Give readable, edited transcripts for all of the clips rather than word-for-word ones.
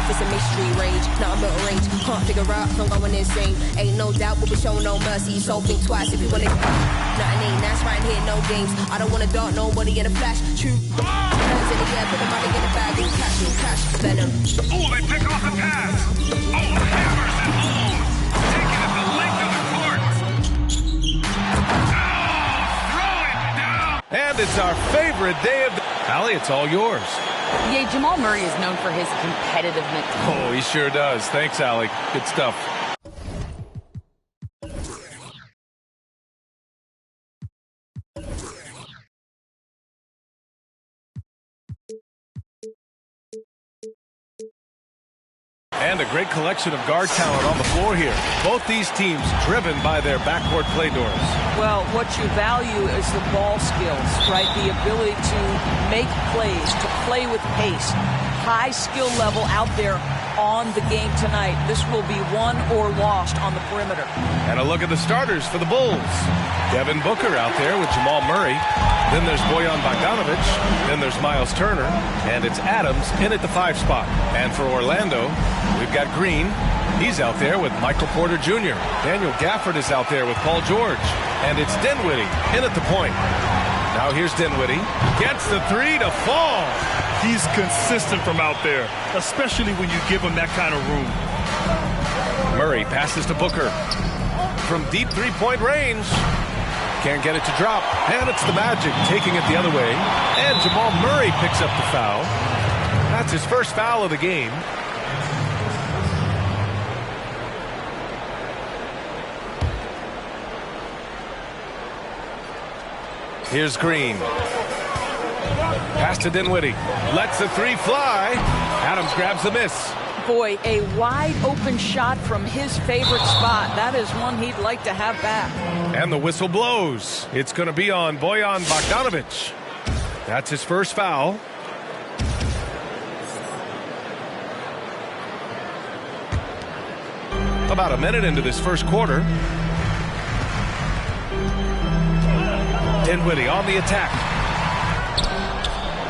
life is a mystery range, not a middle range. Can't figure out if I'm going insane. Ain't no doubt we'll be showing no mercy. So think twice if you wanna. Nothing ain't that's right here, no games. I don't wanna dart nobody in a flash. True. Hands in the air, put the money in the bag. Cash, venom. Oh, they pick off the pass. Oh, hammers it home. Taking it the length of the court. Oh, throw it down. And it's our favorite day of the... Allie, it's all yours. Yeah, Jamal Murray is known for his competitiveness. Oh, he sure does. Thanks, Allie. Good stuff. And a great collection of guard talent on the floor here. Both these teams driven by their backcourt play, Doris. Well, what you value is the ball skills, right? The ability to make plays, to play with pace. High skill level out there on the game tonight. This will be won or lost on the perimeter. And a look at the starters for the Bulls. Devin Booker out there with Jamal Murray. Then there's Bojan Bogdanovic. Then there's Miles Turner. And it's Adams in at the 5 spot. And for Orlando, we've got Green. He's out there with Michael Porter Jr. Daniel Gafford is out there with Paul George. And it's Dinwiddie in at the point. Now here's Dinwiddie. Gets the 3 to fall. He's consistent from out there, especially when you give him that kind of room. Murray passes to Booker. From deep three-point range. Can't get it to drop. And it's the Magic taking it the other way. And Jamal Murray picks up the foul. That's his first foul of the game. Here's Green. Pass to Dinwiddie. Lets the 3 fly. Adams grabs the miss. Boy, a wide open shot from his favorite spot. That is one he'd like to have back. And the whistle blows. It's going to be on Bojan Bogdanovic. That's his first foul. About a minute into this first quarter. Dinwiddie on the attack.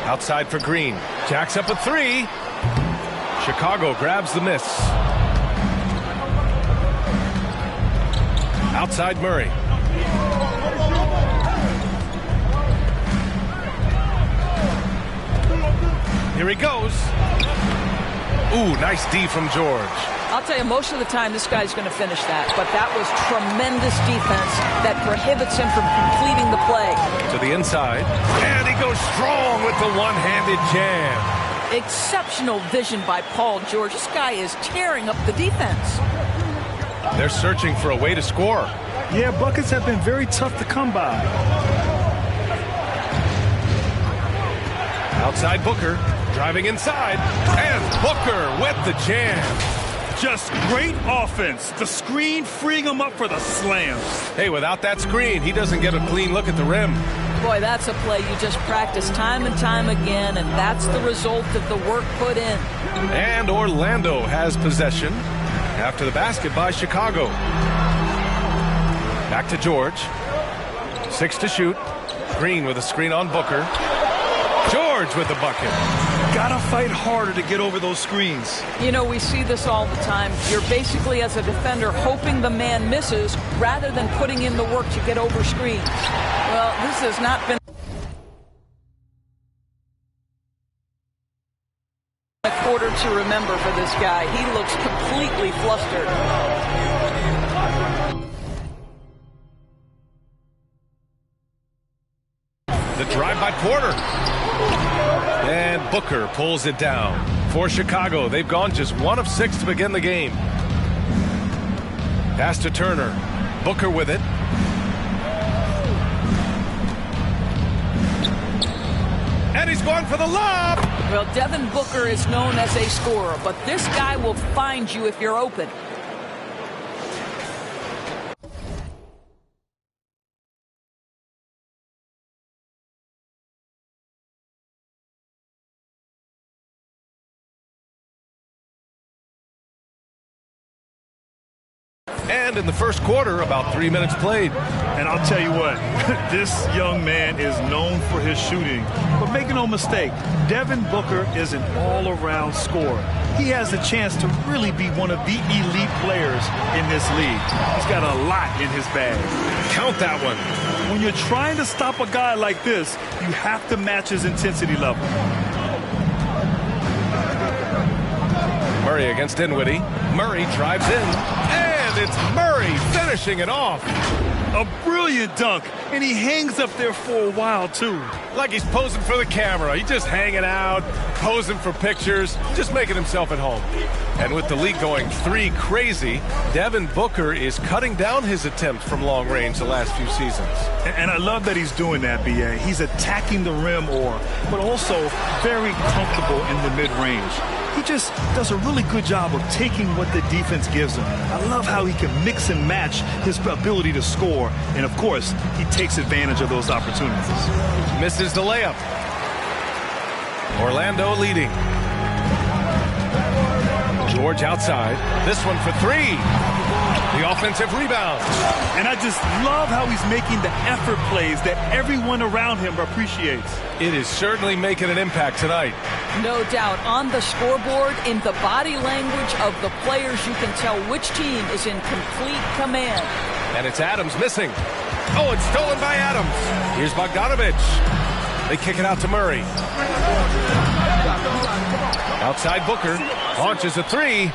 Outside for Green. Jacks up a 3. Chicago grabs the miss. Outside Murray. Here he goes. Ooh, nice D from George. I'll tell you, most of the time this guy's going to finish that, but that was tremendous defense that prohibits him from completing the play. To the inside, and he goes strong with the one-handed jam. Exceptional vision by Paul George. This guy is tearing up the defense. They're searching for a way to score. Yeah, buckets have been very tough to come by. Outside Booker, driving inside, and Booker with the jam. Just great offense. The screen freeing him up for the slam. Hey, without that screen, he doesn't get a clean look at the rim. Boy, that's a play you just practice time and time again, and that's the result of the work put in. And Orlando has possession after the basket by Chicago. Back to George. 6 to shoot. Green with a screen on Booker. George with the bucket. Gotta fight harder to get over those screens. You know, we see this all the time. You're basically, as a defender, hoping the man misses rather than putting in the work to get over screens. Well, this has not been a quarter to remember for this guy. He looks completely flustered. The drive by Porter. And Booker pulls it down. For Chicago, they've gone just 1 of 6 to begin the game. Pass to Turner. Booker with it. And he's going for the lob. Well, Devin Booker is known as a scorer, but this guy will find you if you're open. And in the first quarter, about 3 minutes played. And I'll tell you what, this young man is known for his shooting. But make no mistake, Devin Booker is an all-around scorer. He has a chance to really be one of the elite players in this league. He's got a lot in his bag. Count that one. When you're trying to stop a guy like this, you have to match his intensity level. Murray against Dinwiddie. Murray drives in, and it's Murray finishing it off. A brilliant dunk, and he hangs up there for a while, too. Like he's posing for the camera. He's just hanging out, posing for pictures, just making himself at home. And with the league going 3 crazy, Devin Booker is cutting down his attempts from long range the last few seasons. And I love that he's doing that, B.A. He's attacking the rim but also very comfortable in the mid-range. He just does a really good job of taking what the defense gives him. I love how he can mix and match his ability to score. And, of course, he takes advantage of those opportunities. Misses the layup. Orlando leading. George outside. This one for 3. The offensive rebound. And I just love how he's making the effort plays that everyone around him appreciates. It is certainly making an impact tonight. No doubt. On the scoreboard, in the body language of the players, you can tell which team is in complete command. And it's Adams missing. Oh, it's stolen by Adams. Here's Bogdanovich. They kick it out to Murray. Outside Booker. Launches a 3.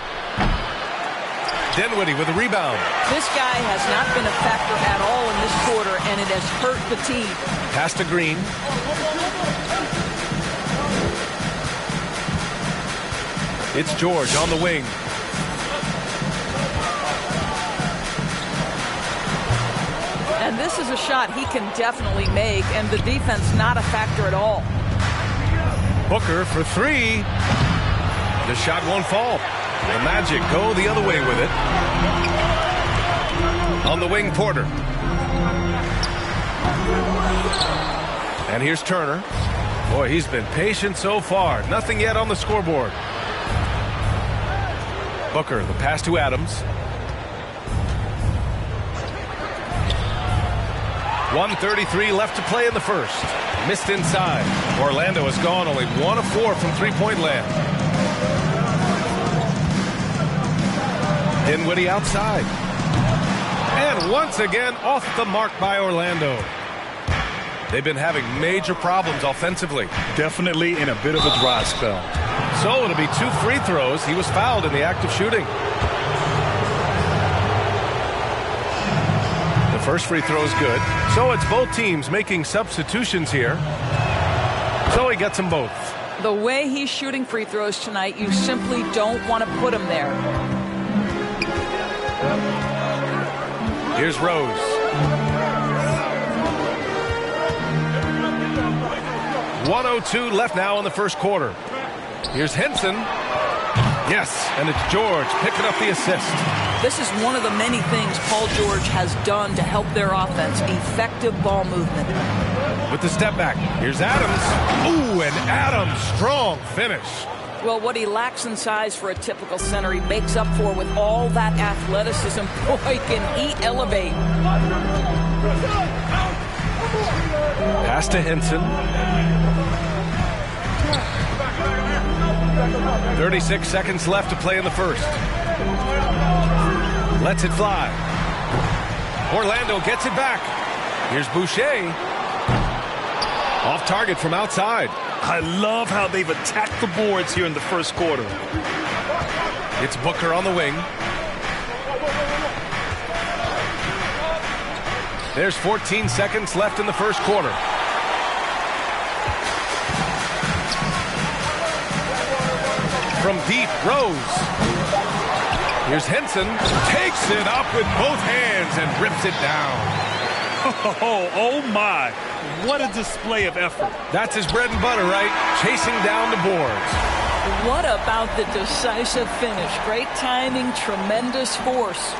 Dinwiddie with a rebound. This guy has not been a factor at all in this quarter, and it has hurt the team. Pass to Green. It's George on the wing. And this is a shot he can definitely make, and the defense not a factor at all. Booker for 3. The shot won't fall. The Magic go the other way with it. On the wing, Porter. And here's Turner. Boy, he's been patient so far. Nothing yet on the scoreboard. Booker, the pass to Adams. 1:33 left to play in the first. Missed inside. Orlando has gone only 1 of 4 from three-point land. Dinwiddie outside. And once again off the mark by Orlando. They've been having major problems offensively. Definitely in a bit of a dry spell. So it'll be 2 free throws. He was fouled in the act of shooting. The first free throw is good. So it's both teams making substitutions here. So he gets them both. The way he's shooting free throws tonight, you simply don't want to put him there. Here's Rose. .102 left now in the first quarter. Here's Henson. Yes, and it's George picking up the assist. This is one of the many things Paul George has done to help their offense. Effective ball movement. With the step back, here's Adams. Ooh, and Adams, strong finish. Well, what he lacks in size for a typical center, he makes up for with all that athleticism. Boy, can he elevate. Pass to Henson. 36 seconds left to play in the first. Lets it fly. Orlando gets it back. Here's Boucher. Off target from outside. I love how they've attacked the boards here in the first quarter. It's Booker on the wing. There's 14 seconds left in the first quarter. From deep, Rose. Here's Henson. Takes it up with both hands and rips it down. Oh my. What a display of effort. That's his bread and butter, right? Chasing down the boards. What about the decisive finish? Great timing, tremendous force.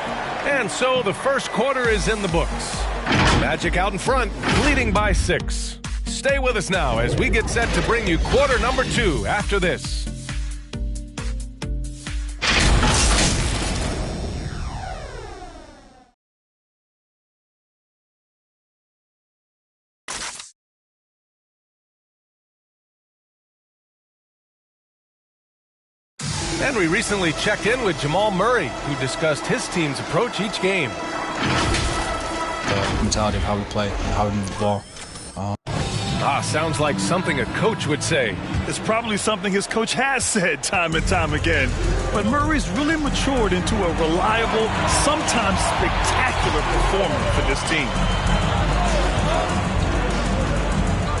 And so the first quarter is in the books. Magic out in front, leading by 6. Stay with us now as we get set to bring you quarter number 2 after this. And we recently checked in with Jamal Murray, who discussed his team's approach each game. The mentality of how we play, how we move the ball. Sounds like something a coach would say. It's probably something his coach has said time and time again. But Murray's really matured into a reliable, sometimes spectacular performer for this team.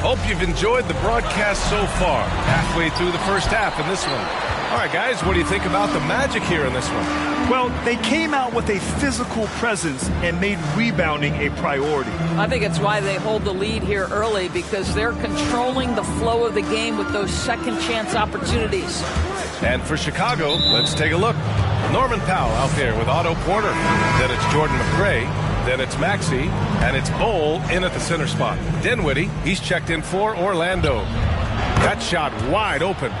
Hope you've enjoyed the broadcast so far. Halfway through the first half in this one. All right, guys, what do you think about the Magic here in this one? Well, they came out with a physical presence and made rebounding a priority. I think it's why they hold the lead here early, because they're controlling the flow of the game with those second chance opportunities. And for Chicago, let's take a look. Norman Powell out there with Otto Porter. Then it's Jordan McRae. Then it's Maxey. And it's Bol in at the center spot. Dinwiddie, he's checked in for Orlando. That shot wide open.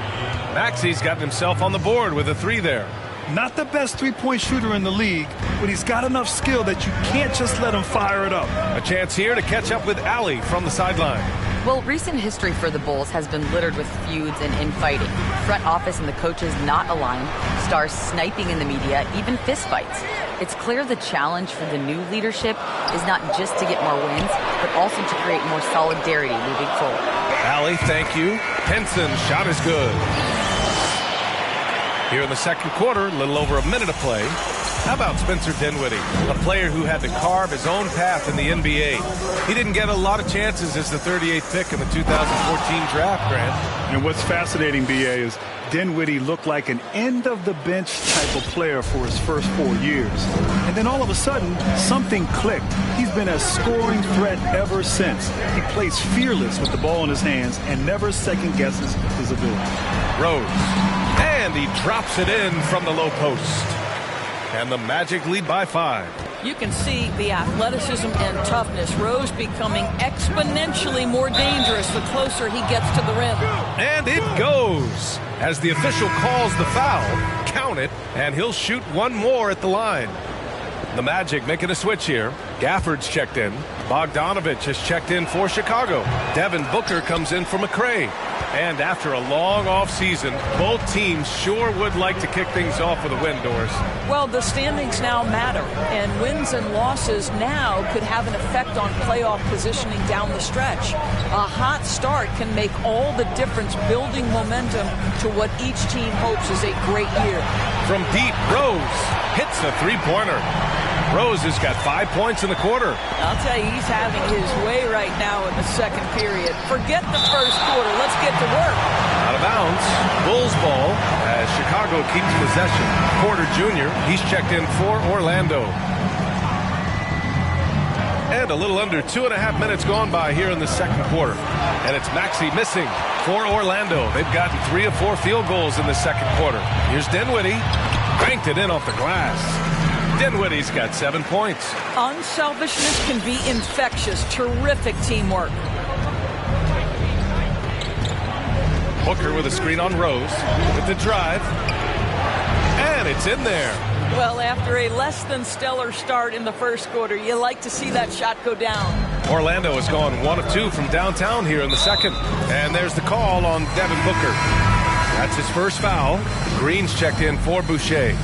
Maxey's gotten himself on the board with a 3 there. Not the best three-point shooter in the league, but he's got enough skill that you can't just let him fire it up. A chance here to catch up with Allie from the sideline. Well, recent history for the Bulls has been littered with feuds and infighting. Front office and the coaches not aligned, stars sniping in the media, even fistfights. It's clear the challenge for the new leadership is not just to get more wins, but also to create more solidarity moving forward. Allie, thank you. Henson's shot is good. Here in the second quarter, a little over a minute of play. How about Spencer Dinwiddie, a player who had to carve his own path in the NBA? He didn't get a lot of chances as the 38th pick in the 2014 draft, Grant. And what's fascinating, B.A., is Dinwiddie looked like an end-of-the-bench type of player for his first 4 years. And then all of a sudden, something clicked. He's been a scoring threat ever since. He plays fearless with the ball in his hands and never second-guesses his ability. Rose. And he drops it in from the low post. And the Magic lead by 5. You can see the athleticism and toughness. Rose becoming exponentially more dangerous the closer he gets to the rim. And it goes. As the official calls the foul, count it, and he'll shoot one more at the line. The Magic making a switch here. Gafford's checked in. Bogdanovich has checked in for Chicago. Devin Booker comes in for McRae. And after a long offseason, both teams sure would like to kick things off with a win, Doris. Well, the standings now matter, and wins and losses now could have an effect on playoff positioning down the stretch. A hot start can make all the difference, building momentum to what each team hopes is a great year. From deep, Rose hits the three-pointer. Rose has got 5 points in the quarter. I'll tell you, he's having his way right now in the second period. Forget the first quarter. Let's get to work. Out of bounds. Bulls ball as Chicago keeps possession. Porter Jr., he's checked in for Orlando. And a little under 2.5 minutes gone by here in the second quarter. And it's Maxey missing for Orlando. They've gotten 3 of 4 field goals in the second quarter. Here's Dinwiddie. Banked it in off the glass. Dinwiddie's got 7 points. Unselfishness can be infectious. Terrific teamwork. Booker with a screen on Rose with the drive. And it's in there. Well, after a less than stellar start in the first quarter, you like to see that shot go down. Orlando has gone 1 of 2 from downtown here in the second. And there's the call on Devin Booker. That's his first foul. Green's checked in for Boucher.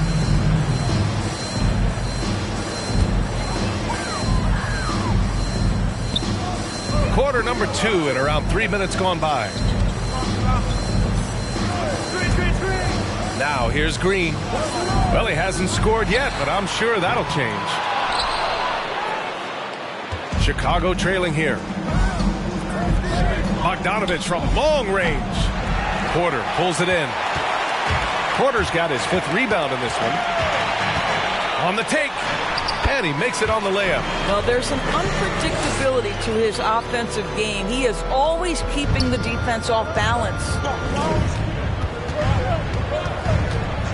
Quarter number 2 and around 3 minutes gone by. Now here's Green. Well, he hasn't scored yet, but I'm sure that'll change. Chicago trailing here. Bogdanovich from long range. Porter pulls it in. Porter's got his 5th rebound in this one. On the take. And he makes it on the layup. Well, there's an unpredictability to his offensive game. He is always keeping the defense off balance.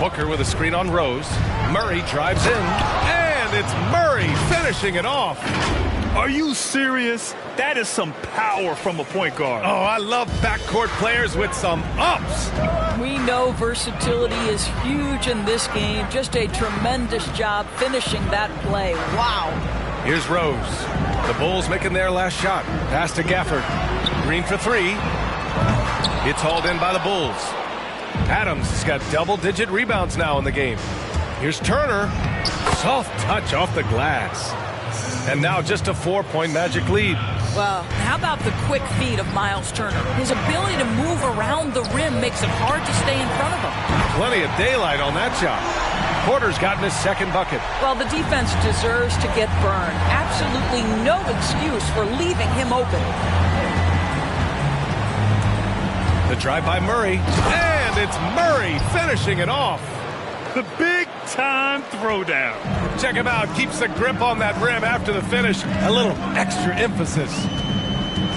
Booker with a screen on Rose. Murray drives in. And it's Murray finishing it off. Are you serious? That is some power from a point guard. Oh, I love backcourt players with some ups. We know versatility is huge in this game. Just a tremendous job finishing that play. Wow. Here's Rose. The Bulls making their last shot. Pass to Gafford. Green for 3. It's hauled in by the Bulls. Adams has got double-digit rebounds now in the game. Here's Turner. Soft touch off the glass. And now just a 4-point Magic lead. Well, how about the quick feet of Miles Turner? His ability to move around the rim makes it hard to stay in front of him. Plenty of daylight on that shot. Porter's gotten his second bucket. Well, the defense deserves to get burned. Absolutely no excuse for leaving him open. The drive by Murray. And it's Murray finishing it off. The big-time throwdown. Check him out. Keeps the grip on that rim after the finish. A little extra emphasis.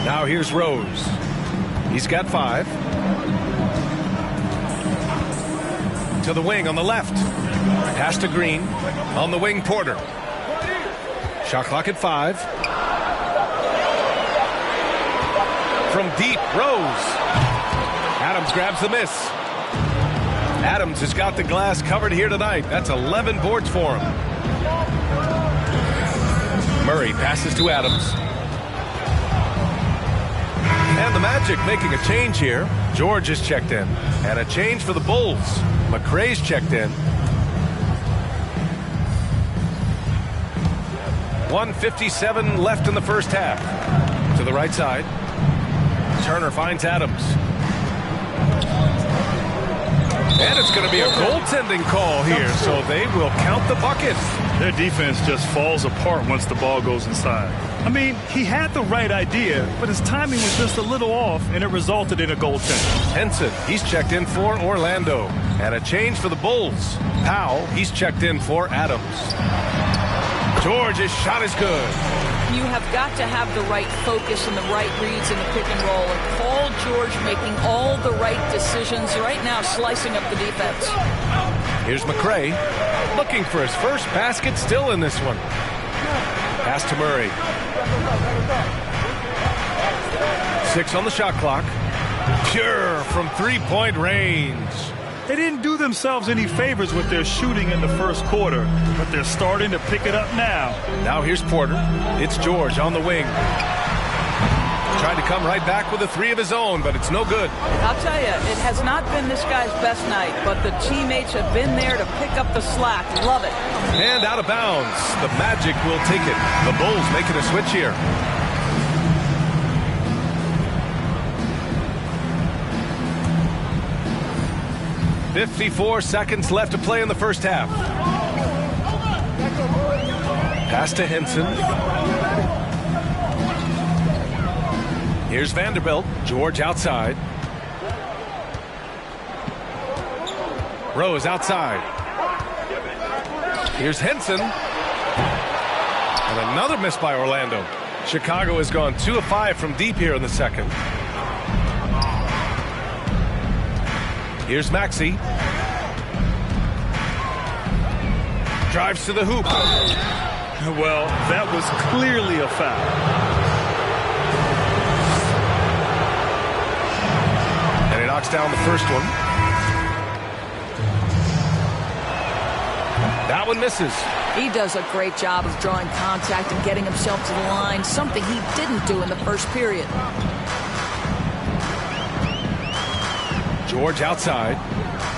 Now here's Rose. He's got 5. To the wing on the left. Pass to Green. On the wing, Porter. Shot clock at 5. From deep, Rose. Adams grabs the miss. Adams has got the glass covered here tonight. That's 11 boards for him. Murray passes to Adams. And the Magic making a change here. George is checked in. And a change for the Bulls. McRae's checked in. 1:57 left in the first half. To the right side. Turner finds Adams. And it's going to be a goaltending call here, so they will count the buckets. Their defense just falls apart once the ball goes inside. I mean, he had the right idea, but his timing was just a little off, and it resulted in a goaltender. Henson, he's checked in for Orlando. And a change for the Bulls. Powell, he's checked in for Adams. George's shot is good. You have got to have the right focus and the right reads in the pick and roll. And Paul George making all the right decisions right now, slicing up the defense. Here's McRae looking for his first basket still in this one. Pass to Murray. 6 on the shot clock. Pure from three-point range. They didn't do themselves any favors with their shooting in the first quarter, but they're starting to pick it up now. Now here's Porter. It's George on the wing. Tried to come right back with a 3 of his own, but it's no good. I'll tell you, it has not been this guy's best night, but the teammates have been there to pick up the slack. Love it. And out of bounds. The Magic will take it. The Bulls making a switch here. .54 seconds left to play in the first half. Pass to Henson. Here's Vanderbilt. George outside. Rose outside. Here's Henson. And another miss by Orlando. Chicago has gone 2 of 5 from deep here in the second. Here's Maxey. Drives to the hoop. Well, that was clearly a foul. And he knocks down the first one. That one misses. He does a great job of drawing contact and getting himself to the line, something he didn't do in the first period. George outside.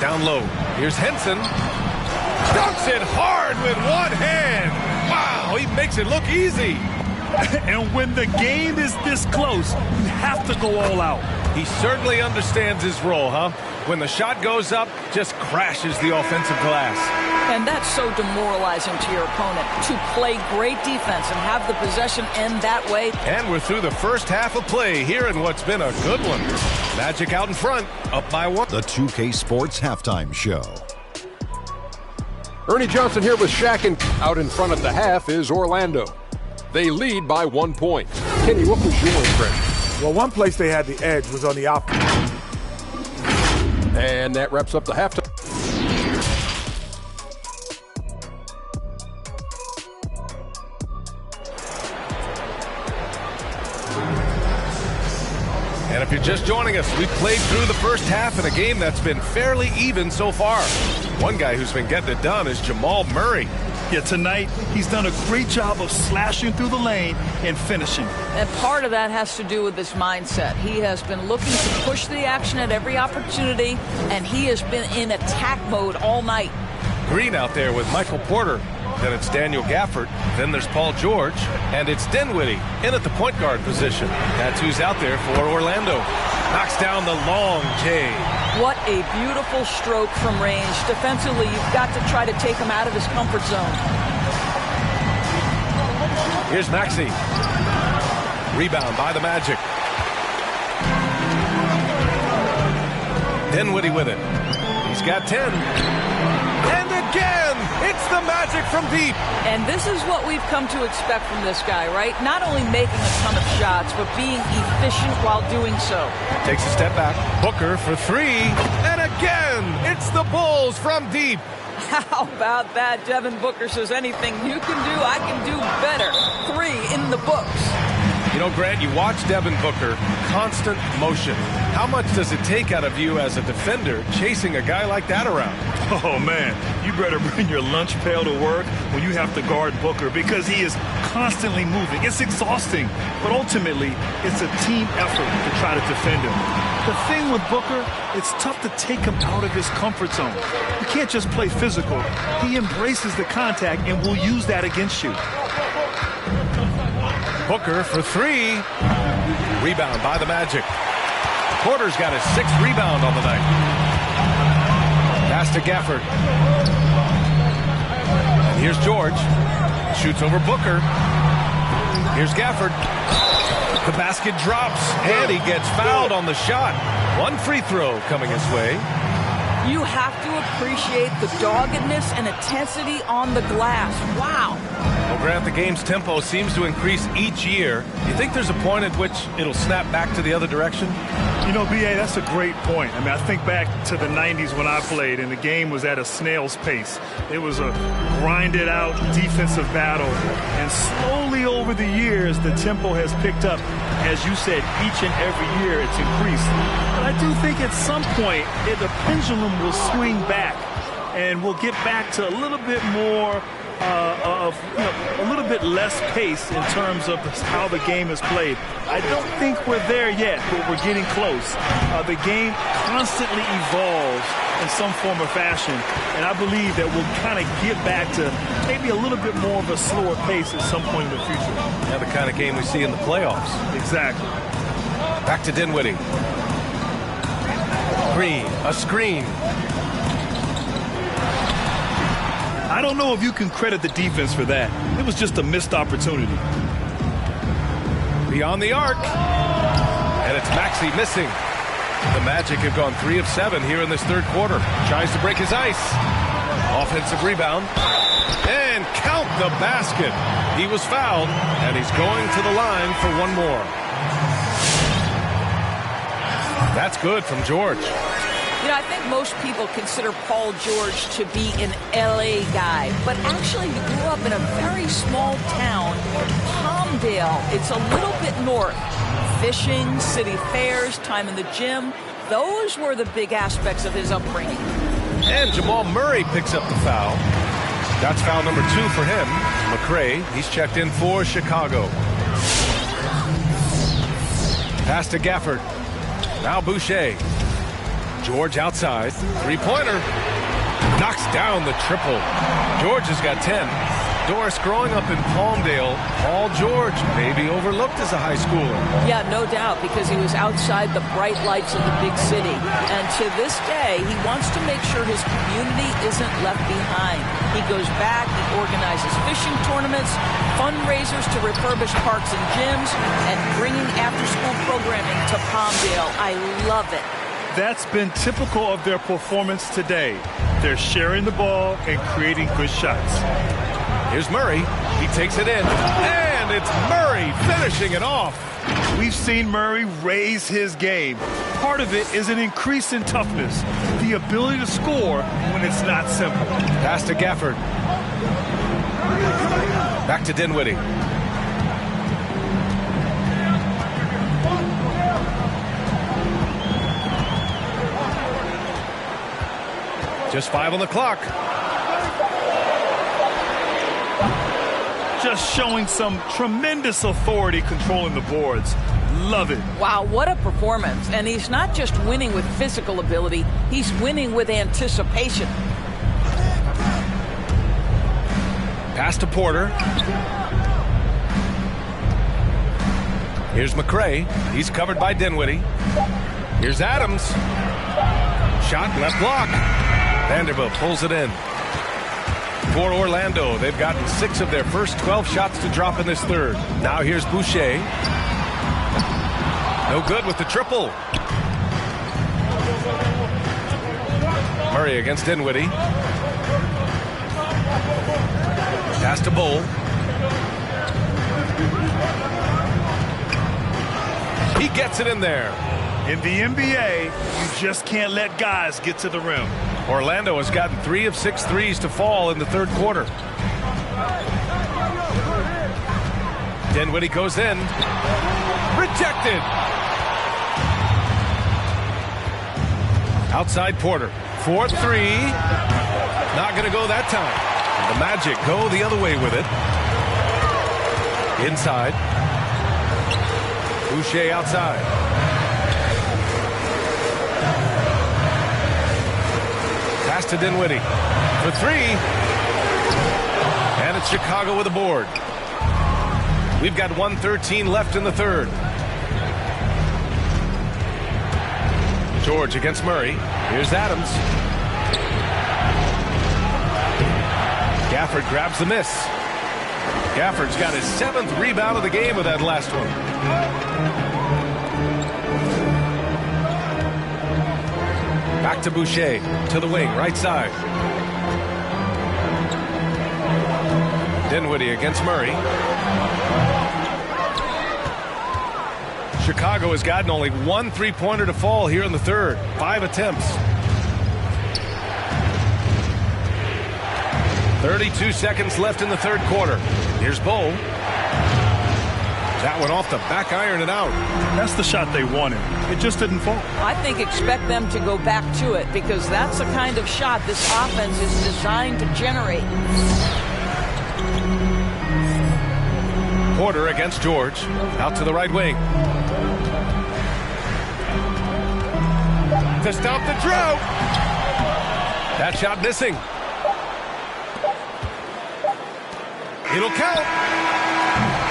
Down low. Here's Henson. Dunks it hard with one hand. Wow, he makes it look easy. And when the game is this close, you have to go all out. He certainly understands his role, huh? When the shot goes up, just crashes the offensive glass. And that's so demoralizing to your opponent, to play great defense and have the possession end that way. And we're through the first half of play here in what's been a good one. Magic out in front, up by 1. The 2K Sports Halftime Show. Ernie Johnson here with Shaq, and out in front at the half is Orlando. They lead by 1 point. Kenny, what was your impression? Well, one place they had the edge was on the offense. And that wraps up the halftime. And if you're just joining us, we've played through the first half in a game that's been fairly even so far. One guy who's been getting it done is Jamal Murray. Yeah, tonight he's done a great job of slashing through the lane and finishing. And part of that has to do with his mindset. He has been looking to push the action at every opportunity, and he has been in attack mode all night. Green out there with Michael Porter. Then it's Daniel Gafford. Then there's Paul George. And it's Dinwiddie in at the point guard position. That's who's out there for Orlando. Knocks down the long J. What a beautiful stroke from range. Defensively, you've got to try to take him out of his comfort zone. Here's Maxey. Rebound by the Magic. Dinwiddie with it. He's got 10. And again, it's the Magic from deep. And this is what we've come to expect from this guy, right? Not only making a ton of shots, but being efficient while doing so. Takes a step back. Booker for three. And again, it's the Bulls from deep. How about that? Devin Booker says, anything you can do, I can do better. 3 in the books. You know, Grant, you watch Devin Booker, constant motion. How much does it take out of you as a defender chasing a guy like that around? Oh, man, you better bring your lunch pail to work when you have to guard Booker because he is constantly moving. It's exhausting, but ultimately, it's a team effort to try to defend him. The thing with Booker, it's tough to take him out of his comfort zone. You can't just play physical. He embraces the contact and will use that against you. Booker for three. Rebound by the Magic. Porter's got his 6th rebound on the night. Pass to Gafford. And here's George. Shoots over Booker. Here's Gafford. The basket drops, and he gets fouled on the shot. 1 free throw coming his way. You have to appreciate the doggedness and intensity on the glass. Wow. Well, Grant, the game's tempo seems to increase each year. Do you think there's a point at which it'll snap back to the other direction? You know, B.A., that's a great point. I mean, I think back to the 90s when I played, and the game was at a snail's pace. It was a grinded-out defensive battle. And slowly over the years, the tempo has picked up. As you said, each and every year it's increased. But I do think at some point, the pendulum will swing back, and we'll get back to a little bit more a little bit less pace in terms of how the game is played. I don't think we're there yet, but we're getting close. The game constantly evolves in some form or fashion, and I believe that we'll kind of get back to maybe a little bit more of a slower pace at some point in the future. Yeah, the kind of game we see in the playoffs. Exactly. Back to Dinwiddie. Green, a screen. I don't know if you can credit the defense for that. It was just a missed opportunity. Beyond the arc. And it's Maxey missing. The Magic have gone 3 of 7 here in this third quarter. Tries to break his ice. Offensive rebound. And count the basket. He was fouled, and he's going to the line for one more. That's good from George. You know, I think most people consider Paul George to be an L.A. guy, but actually he grew up in a very small town, Palmdale. It's a little bit north. Fishing, city fairs, time in the gym, those were the big aspects of his upbringing. And Jamal Murray picks up the foul. That's foul number 2 for him. McRae, he's checked in for Chicago. Pass to Gafford. Now Boucher. George outside. Three-pointer. Knocks down the triple. George has got 10. Doris, growing up in Palmdale, Paul George may be overlooked as a high schooler. Yeah, no doubt, because he was outside the bright lights of the big city. And to this day, he wants to make sure his community isn't left behind. He goes back, he organizes fishing tournaments, fundraisers to refurbish parks and gyms, and bringing after-school programming to Palmdale. I love it. That's been typical of their performance today. They're sharing the ball and creating good shots. Here's Murray. He takes it in. And it's Murray finishing it off. We've seen Murray raise his game. Part of it is an increase in toughness, the ability to score when it's not simple. Pass to Gafford. Back to Dinwiddie. Just 5 on the clock. Just showing some tremendous authority controlling the boards. Love it. Wow, what a performance. And he's not just winning with physical ability, he's winning with anticipation. Pass to Porter. Here's McCray. He's covered by Dinwiddie. Here's Adams. Shot left block. Vanderbilt pulls it in. For Orlando, they've gotten 6 of their first 12 shots to drop in this third. Now here's Boucher. No good with the triple. Murray against Dinwiddie. Pass to Bull. He gets it in there. In the NBA, you just can't let guys get to the rim. Orlando has gotten 3 of 6 threes to fall in the third quarter. Dinwiddie goes in. Rejected. Outside Porter. 4-3. Not going to go that time. The Magic go the other way with it. Inside. Boucher outside. Pass to Dinwiddie for 3. And it's Chicago with a board. We've got 1:13 left in the third. George against Murray. Here's Adams. Gafford grabs the miss. Gafford's got his 7th rebound of the game with that last one. Back to Boucher, to the wing, right side. Dinwiddie against Murray. Chicago has gotten only 1 3-pointer to fall here in the third. 5 attempts. 32 seconds left in the third quarter. Here's Bull. That one off the back iron and out. That's the shot they wanted. It just didn't fall. I think expect them to go back to it because that's the kind of shot this offense is designed to generate. Porter against George. Out to the right wing. To stop the drought. That shot missing. It'll count.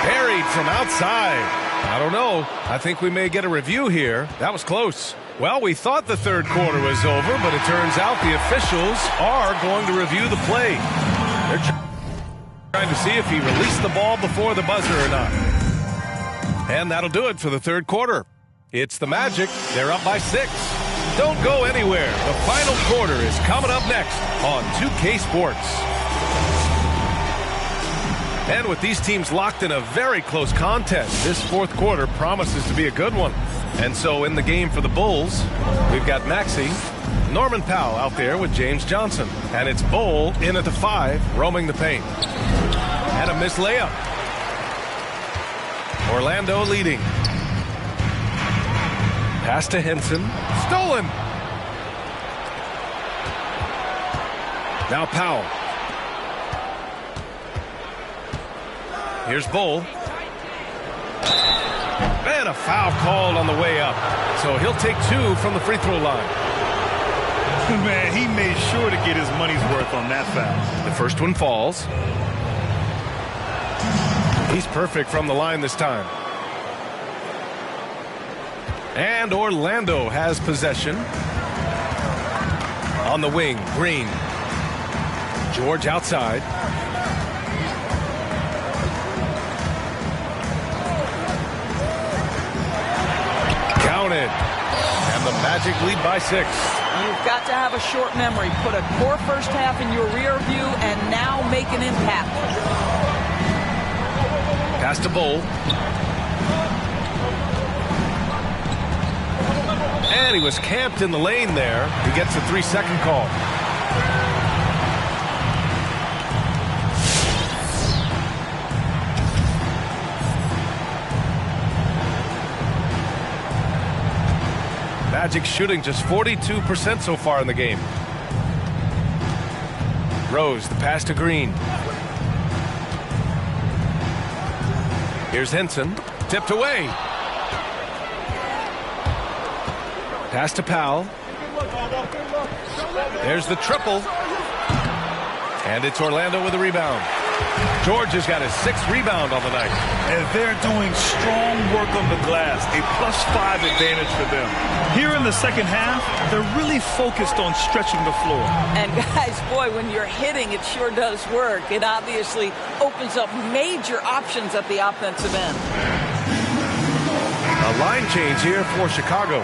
Buried from outside. I don't know. I think we may get a review here. That was close. Well, we thought the third quarter was over, but it turns out the officials are going to review the play. They're trying to see if he released the ball before the buzzer or not. And that'll do it for the third quarter. It's the Magic. They're up by 6. Don't go anywhere. The final quarter is coming up next on 2K Sports. And with these teams locked in a very close contest, this fourth quarter promises to be a good one. And so in the game for the Bulls, we've got Maxey, Norman Powell out there with James Johnson. And it's Bull in at the 5, roaming the paint. And a missed layup. Orlando leading. Pass to Henson. Stolen. Now Powell. Here's Bull. And a foul called on the way up. So he'll take 2 from the free throw line. Man, he made sure to get his money's worth on that foul. The first one falls. He's perfect from the line this time. And Orlando has possession. On the wing, Green. George outside. Counted. And the Magic lead by 6. You've got to have a short memory. Put a poor first half in your rear view and now make an impact. Pass to Bull. And he was camped in the lane there. He gets a 3-second call. Magic shooting just 42% so far in the game. Rose, the pass to Green. Here's Henson. Tipped away. Pass to Powell. There's the triple. And it's Orlando with a rebound. George has got his 6th rebound on the night. And they're doing strong work on the glass. A +5 advantage for them. Here in the second half, they're really focused on stretching the floor. And guys, boy, when you're hitting, it sure does work. It obviously opens up major options at the offensive end. A line change here for Chicago.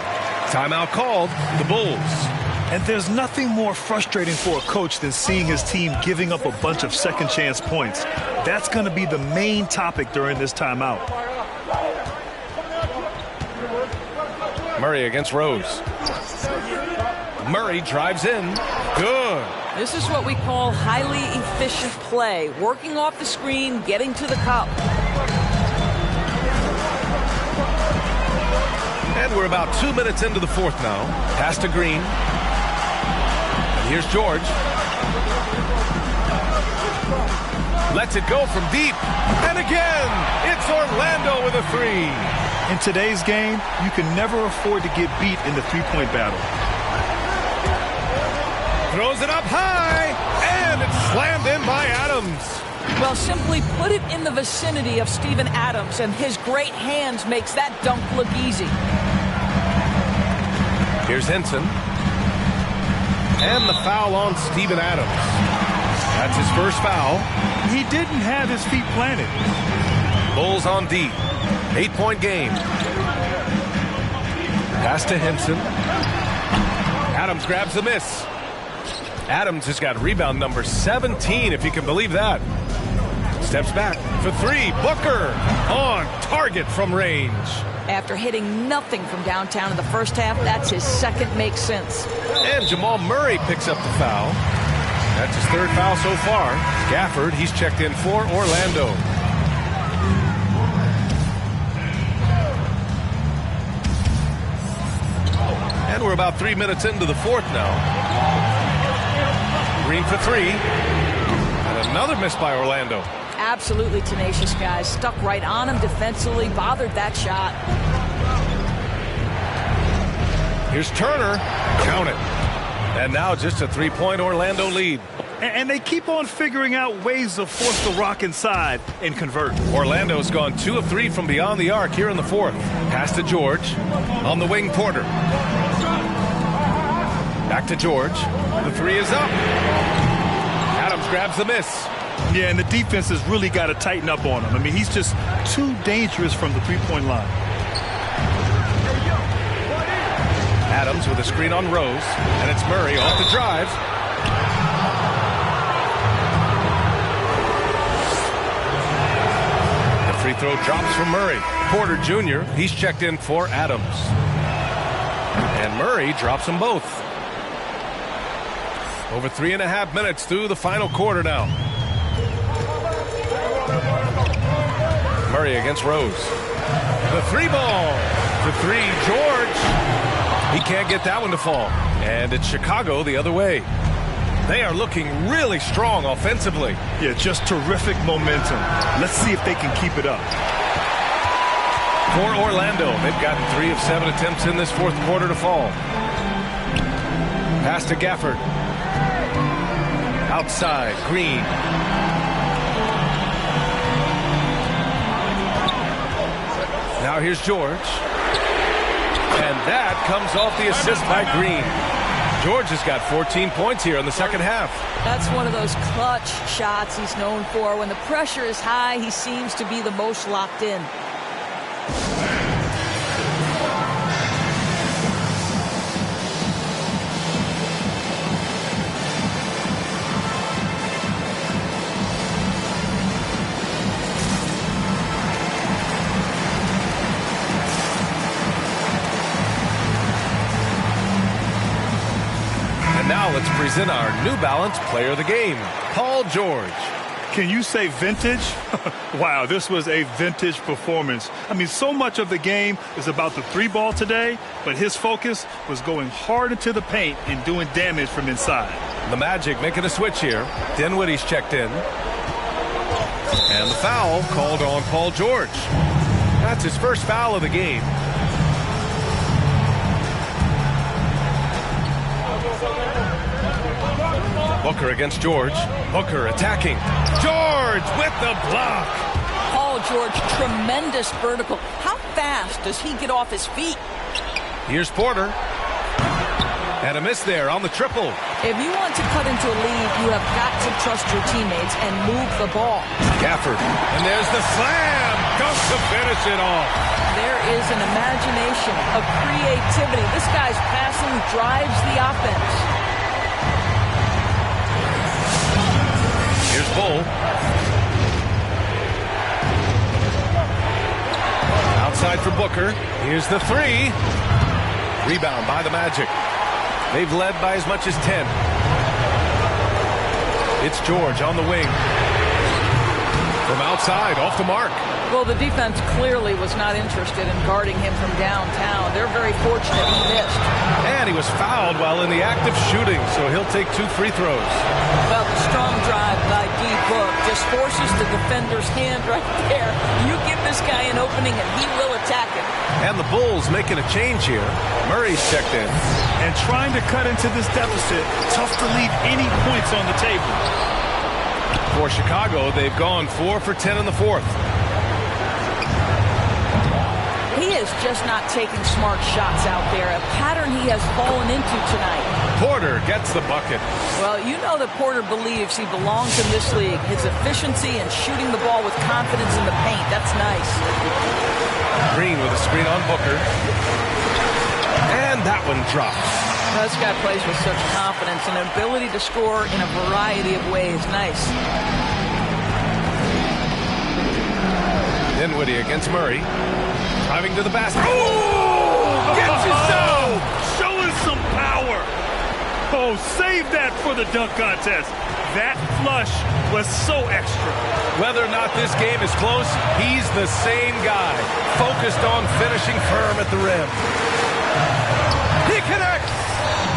Timeout called, the Bulls. And there's nothing more frustrating for a coach than seeing his team giving up a bunch of second chance points. That's going to be the main topic during this timeout. Murray against Rose. Murray drives in. Good. This is what we call highly efficient play. Working off the screen, getting to the cup. And we're about 2 minutes into the 4th now. Pass to Green. And here's George. Lets it go from deep. And again, it's Orlando with a 3. In today's game, you can never afford to get beat in the three-point battle. Throws it up high. And it's slammed in by Adams. Well, simply put it in the vicinity of Steven Adams, and his great hands makes that dunk look easy. Here's Henson. And the foul on Steven Adams. That's his first foul. He didn't have his feet planted. Bulls on D. 8-point game. Pass to Henson. Adams grabs the miss. Adams has got rebound number 17, if you can believe that. Steps back for 3. Booker on target from range. After hitting nothing from downtown in the first half, that's his second makes sense. And Jamal Murray picks up the foul. That's his 3rd foul so far. Gafford, he's checked in for Orlando. And we're about 3 minutes into the 4th now. Green for 3. And another miss by Orlando. Absolutely tenacious, guys. Stuck right on him defensively, bothered that shot. Here's Turner. Count it. And now just a 3-point Orlando lead. And they keep on figuring out ways to force the rock inside and convert. Orlando's gone 2 of 3 from beyond the arc here in the 4th. Pass to George. On the wing, Porter. Back to George. The 3 is up. Adams grabs the miss. Yeah, and the defense has really got to tighten up on him. I mean, he's just too dangerous from the three-point line. Adams with a screen on Rose, and it's Murray off the drive. The free throw drops from Murray. Porter Jr., he's checked in for Adams. And Murray drops them both. Over 3.5 minutes through the final quarter now. Murray against Rose. The 3 ball. The 3, George. He can't get that one to fall. And it's Chicago the other way. They are looking really strong offensively. Yeah, just terrific momentum. Let's see if they can keep it up. For Orlando, they've gotten 3 of 7 attempts in this 4th quarter to fall. Pass to Gafford. Outside, Green. Now here's George. And that comes off the assist by Green. George has got 14 points here in the second half. That's one of those clutch shots he's known for. When the pressure is high, he seems to be the most locked in. Now let's present our New Balance Player of the Game, Paul George. Can you say vintage? Wow, this was a vintage performance. I mean, so much of the game is about the 3 ball today, but his focus was going hard into the paint and doing damage from inside. The Magic making a switch here. Dinwiddie's checked in. And the foul called on Paul George. That's his first foul of the game. Booker against George. Booker attacking. George with the block. Paul George, tremendous vertical. How fast does he get off his feet? Here's Porter. And a miss there on the triple. If you want to cut into a lead, you have got to trust your teammates and move the ball. Gafford. And there's the slam. Dunk to finish it off. There is an imagination, a creativity. This guy's passing drives the offense. Here's Bull. Outside for Booker. Here's the three. Rebound by the Magic. They've led by as much as 10. It's George on the wing. From outside, off the mark. Well, the defense clearly was not interested in guarding him from downtown. They're very fortunate he missed. And he was fouled while in the act of shooting, so he'll take 2 free throws. Well, the strong drive by D-Book just forces the defender's hand right there. You give this guy an opening and he will attack it. And the Bulls making a change here. Murray's checked in. And trying to cut into this deficit, tough to leave any points on the table. For Chicago, they've gone 4 for 10 in the fourth. He is just not taking smart shots out there, a pattern he has fallen into tonight. Porter gets the bucket. Well, you know that Porter believes he belongs in this league. His efficiency and shooting the ball with confidence in the paint, that's nice. Green with a screen on Booker. And that one drops. This guy plays with such confidence and ability to score in a variety of ways. Nice. Dinwiddie against Murray. Driving to the basket. Oh! Gets his zone! Showing some power. Oh, save that for the dunk contest. That flush was so extra. Whether or not this game is close, he's the same guy. Focused on finishing firm at the rim. He connects!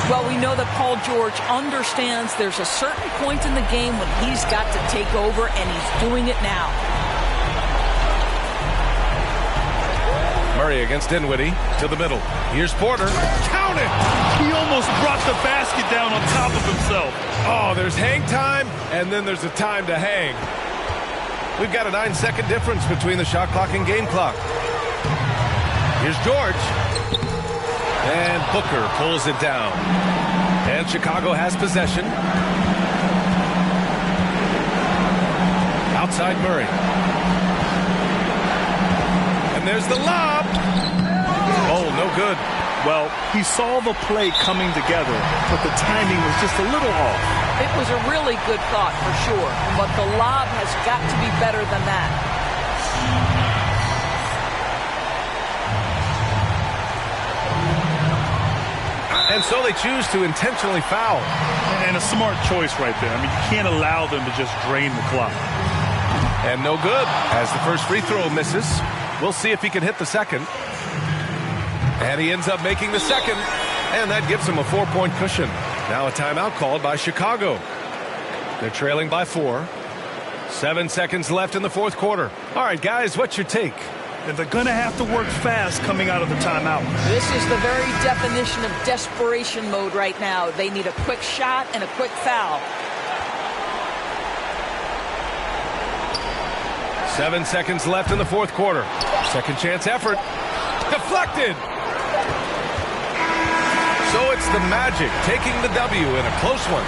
Well, we know that Paul George understands there's a certain point in the game when he's got to take over, and he's doing it now. Murray against Dinwiddie to the middle. Here's Porter. Count it! He almost brought the basket down on top of himself. Oh, there's hang time, and then there's a time to hang. We've got a 9-second difference between the shot clock and game clock. Here's George. And Booker pulls it down. And Chicago has possession. Outside Murray. And there's the lob. Oh, no good. Well, he saw the play coming together, but the timing was just a little off. It was a really good thought for sure, but the lob has got to be better than that. And so they choose to intentionally foul. And a smart choice right there. I mean, you can't allow them to just drain the clock. And no good as the first free throw misses. We'll see if he can hit the second. And he ends up making the second. And that gives him a 4-point cushion. Now a timeout called by Chicago. They're trailing by 4. 7 seconds left in the fourth quarter. All right, guys, what's your take? And they're going to have to work fast coming out of the timeout. This is the very definition of desperation mode right now. They need a quick shot and a quick foul. 7 seconds left in the fourth quarter. Second chance effort. Deflected. So it's the Magic taking the W in a close one.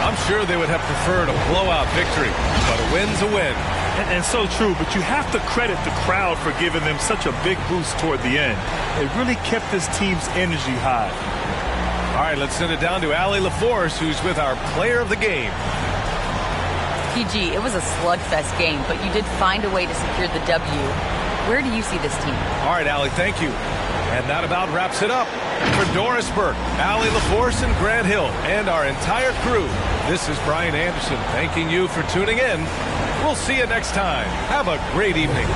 I'm sure they would have preferred a blowout victory, but a win's a win. And so true, but you have to credit the crowd for giving them such a big boost toward the end. It really kept this team's energy high. All right, let's send it down to Allie LaForce, who's with our player of the game. PG, it was a slugfest game, but you did find a way to secure the W. Where do you see this team? All right, Allie, thank you. And that about wraps it up. For Doris Burke, Allie LaForce, and Grant Hill, and our entire crew, this is Brian Anderson thanking you for tuning in. We'll see you next time. Have a great evening.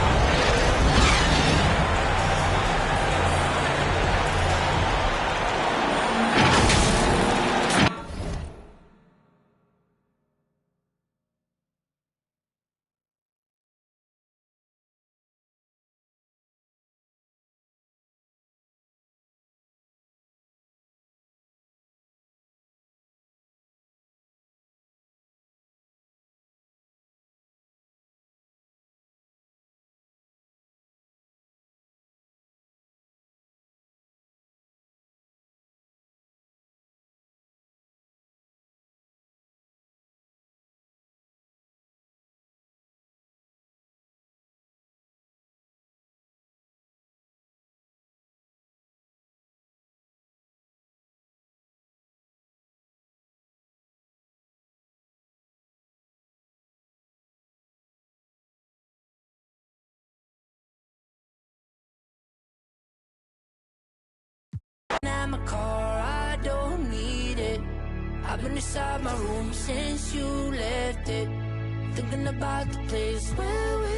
at my car, I don't need it. I've been inside my room since you left it, thinking about the place where we